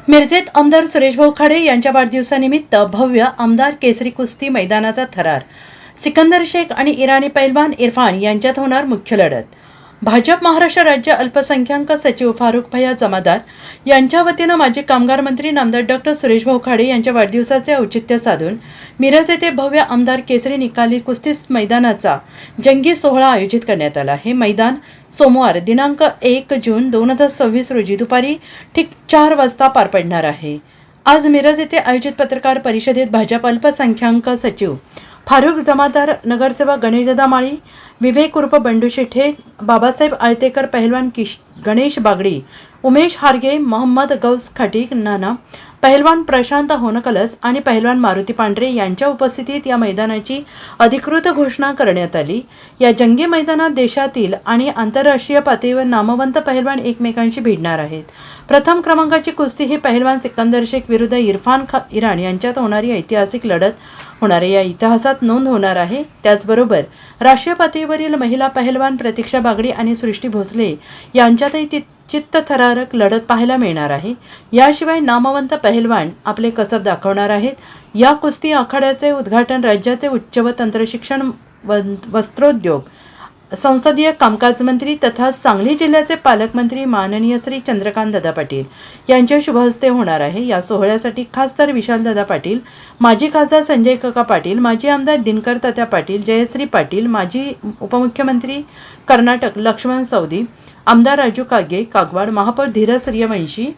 मिरजेत आमदार सुरेशभाऊ खाडे यांच्या वाढदिवसानिमित्त भव्य आमदार केसरी कुस्ती मैदानाचा थरार. सिकंदर शेख आणि इराणी पैलवान इरफान यांच्यात होणार मुख्य लढत. भाजप महाराष्ट्र राज्य अल्पसंख्याक सचिव फारुख भैया जमादार यांच्या वतीनं माजी कामगार मंत्री नामदार डॉक्टर सुरेशभाऊ खाडे यांच्या वाढदिवसाचे औचित्य साधून मिरज येथे भव्य आमदार केसरी निकाली कुस्ती मैदानाचा जंगी सोहळा आयोजित करण्यात आला. हे मैदान सोमवार दिनांक 1 जून 2026 रोजी दुपारी ठीक 4 वाजता पार पडणार आहे. आज मिरज येथे आयोजित पत्रकार परिषदेत भाजप अल्पसंख्याक सचिव फारुख जमादार, नगरसेवक गणेशदादा माळी, विवेक उर्फ बंडू शेठे, बाबासाहेब आळतेकर, पहलवान गणेश बागडी, उमेश हारगे, मोहम्मद गौस खटीक नाना, पहलवान प्रशांत होनकलस आणि पहलवान मारुती पांढरे यांच्या उपस्थितीत या मैदानाची अधिकृत घोषणा करण्यात आली. या जंगी मैदानात देशातील आणि आंतरराष्ट्रीय पातळीवर नामवंत पहलवान एकमेकांशी भिडणार आहेत. प्रथम क्रमांकाची कुस्ती ही पहलवान सिकंदर शेख विरुद्ध इरफान इराण यांच्यात होणारी ऐतिहासिक लढत होणार आहे. या इतिहासात नोंद होणार आहे. त्याचबरोबर राष्ट्रीय पातळीवरील महिला पहलवान प्रतीक्षा बागडी आणि सृष्टी भोसले यांच्यातही चित्तथरारक लढत पाहायला मिळणार आहे. याशिवाय नामवंत पहलवान आपले कसब दाखवणार आहेत. या कुस्ती आखाड्याचे उद्घाटन राज्याचे उच्च व तंत्रशिक्षण वस्त्रोद्योग संसदीय कामकाज मंत्री तथा सांगली जिल्ह्याचे पालकमंत्री माननीय श्री चंद्रकांत दादा पाटील यांच्या शुभहस्ते होणार आहे. या सोहळ्यासाठी खासदार विशाल दादा पाटील, माजी खासदार संजय काका पाटील, माजी आमदार दिनकर तात्या पाटील, जयश्री पाटील, माजी उपमुख्यमंत्री कर्नाटक लक्ष्मण सवदी, आमदार राजू कागे कागवाड, महापौर धीरज सूर्यवंशी,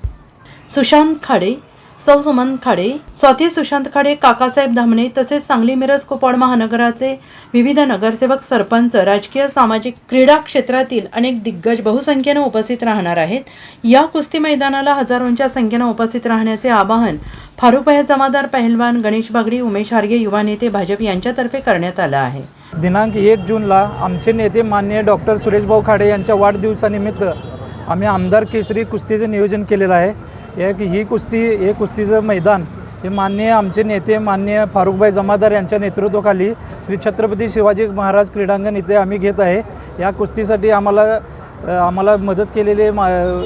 सुशांत खाडे, सौ सुमन खाडे, स्वाती सुशांत खाडे, काकासाहेब धामणे तसेच सांगली मिरज कुपवाड महानगराचे विविध नगरसेवक, सरपंच, राजकीय, सामाजिक, क्रीडा क्षेत्रातील अनेक दिग्गज बहुसंख्येने उपस्थित राहणार आहेत. या कुस्ती मैदानाला हजारोंच्या संख्येने उपस्थित राहण्याचे आवाहन फारुख भैया जमादार, पहलवान गणेश बागडी, उमेश हारगे, युवा नेते भाजप यांच्यातर्फे करण्यात आलं आहे. दिनांक 1 जूनला आमचे नेते माननीय डॉक्टर सुरेशभाऊ खाडे यांच्या वाढदिवसानिमित्त आम्ही आमदार केसरी कुस्तीचं नियोजन केलेलं आहे. ही कुस्तीचं मैदान हे माननीय आमचे नेते माननीय फारुखभाई जमादार यांच्या नेतृत्वाखाली श्री छत्रपती शिवाजी महाराज क्रीडांगण इथे आम्ही घेत आहे. या कुस्तीसाठी आम्हाला मदत केलेले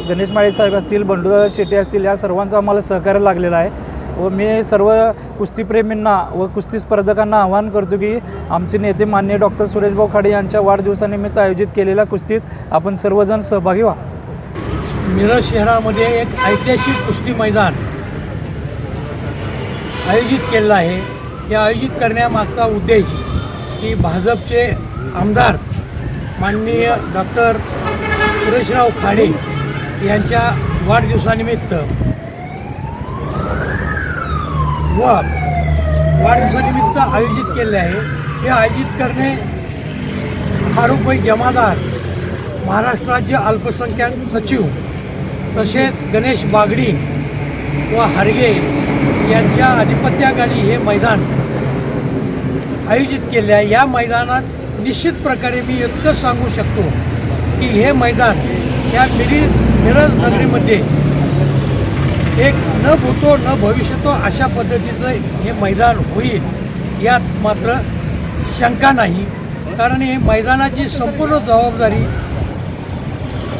गणेश माळी साहेब असतील, बंडूदादा शेटे असतील, या सर्वांचं आम्हाला सहकार्य लागलेलं आहे. व मी सर्व कुस्तीप्रेमींना व कुस्ती स्पर्धकांना आवाहन करतो की आमचे नेते माननीय डॉक्टर सुरेशभाऊ खाडे यांच्या वाढदिवसानिमित्त आयोजित केलेल्या कुस्तीत आपण सर्वजण सहभागी व्हा. मिरज शहरामध्ये एक ऐतिहासिक कुस्ती मैदान आयोजित केलेलं आहे. या आयोजित करण्यामागचा उद्देश की भाजपचे आमदार माननीय डॉक्टर सुरेशराव खाडे यांच्या वाढदिवसानिमित्त आयोजित केले आहे. हे आयोजित करणे फारुखभाई जमादार, महाराष्ट्र राज्य अल्पसंख्याक सचिव, तसेच गणेश बागडी व हारगे यांच्या आधिपत्याखाली हे मैदान आयोजित केले आहे. या मैदानात निश्चित प्रकारे मी इतकं सांगू शकतो की हे मैदान या मिरज नगरीमध्ये एक न भूतो न भविष्यतो अशा पद्धतीचं हे मैदान होईल यात मात्र शंका नाही. कारण हे मैदानाची संपूर्ण जबाबदारी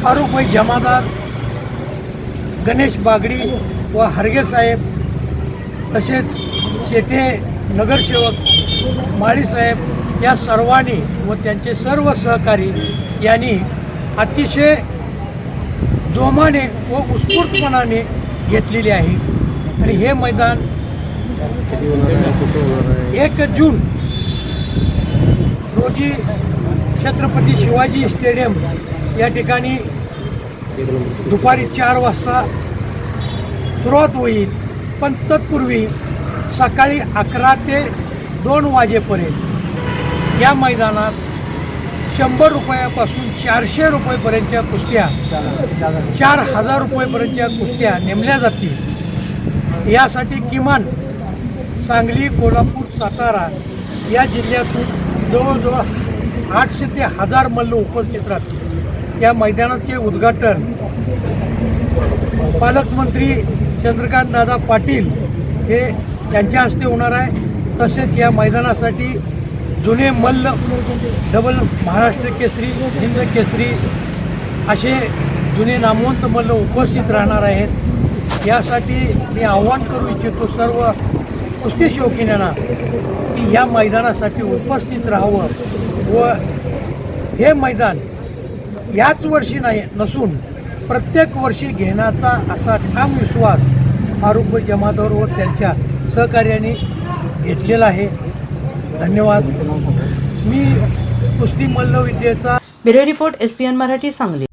फारुखभाई जमादार, गणेश बागडी व हारगे साहेब तसेच शेटे नगरसेवक माळीसाहेब या सर्वांनी व त्यांचे सर्व सहकारी यांनी अतिशय जोमाने व उत्स्फूर्तपणाने घेतलेले आहे. आणि हे मैदान 1 जून रोजी छत्रपती शिवाजी स्टेडियम या ठिकाणी दुपारी 4 वाजता सुरुवात होईल. पण तत्पूर्वी सकाळी 11 ते 2 वाजेपर्यंत या मैदानात 100 रुपयापासून 400 रुपयेपर्यंतच्या कुस्त्या, 4000 रुपयेपर्यंतच्या कुस्त्या नेमल्या जातील. यासाठी किमान सांगली, कोल्हापूर, सातारा या जिल्ह्यातून जवळजवळ 800 ते 1000 मल्ल उपस्थित राहतील. या मैदानाचे उद्घाटन पालकमंत्री चंद्रकांत दादा पाटील हे यांच्या हस्ते होणार आहे. तसेच या मैदानासाठी जुने मल्ल, डबल महाराष्ट्र केसरी, हिंद केसरी असे जुने नामवंत मल्ल उपस्थित राहणार आहेत. यासाठी मी आव्हान करू इच्छितो सर्व कुस्ती शौकीनांना की या मैदानासाठी उपस्थित राहावं व हे मैदान याच वर्षी नाही नसून प्रत्येक वर्षी घेण्याचा असा ठाम विश्वास आरोग्य जमादार व त्यांच्या सहकार्याने घेतलेला आहे. धन्यवाद. मी कुस्ती मल्लविद्येचा bureau report SPN Marathi Sangli.